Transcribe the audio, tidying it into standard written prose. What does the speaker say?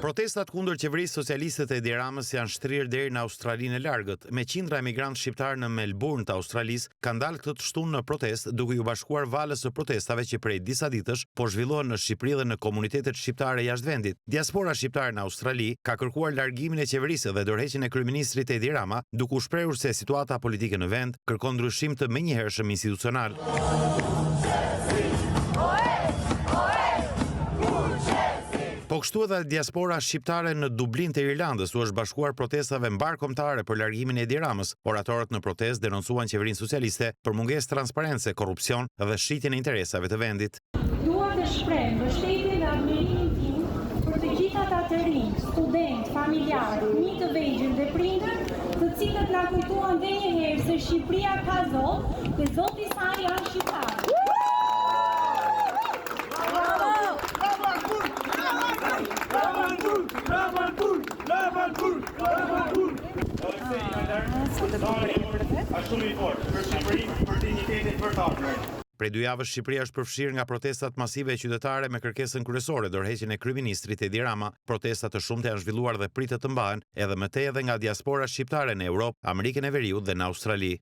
Protestat kundër qeverisë socialiste të Edi Ramës janë shtrirë deri në Australinë e Largët. Me qindra emigrantë shqiptar në Melbourne të Australisë kanë dalë këtë të shtunë në protestë, duke u bashkuar valës së protestave që prej disa ditësh po zhvillohen në Shqipëri dhe në komunitetet shqiptare jashtë vendit. Diaspora shqiptare në Australi ka kërkuar largimin e qeverisë dhe dorëheqjen e kryeministrit Edi Rama, duke u shprehur se situata politike në vend kërkon ndryshim të menjëhershëm institucional. Po kështu edhe diaspora shqiptare në Dublin të Irlandës u është bashkuar protestave mbarkombëtare për largimin e Edi Ramës. Oratorët në protestë denoncuan qeverinë socialiste për mungesë transparence, korrupsion dhe shitjen e interesave të vendit. Dua të shpreh mbështetje dhe admirimin tim për të gjithë ata të rinj, student, familjarë, fëmijë të vegjël dhe prindër, të cilët na kujtuan edhe një herë se Shqipëria ka Zot dhe Zoti i saj janë shqiptarë. Prej 2 javësh Shqipëria është përfshirë nga protestat masive qytetare me kërkesën kryesore dorëheqjen e kryeministrit Edi Rama. Protestat të shumta janë zhvilluar dhe pritet të mbahen edhe më tej edhe nga diaspora shqiptare në Europë, Amerikën e Veriut dhe në Australi.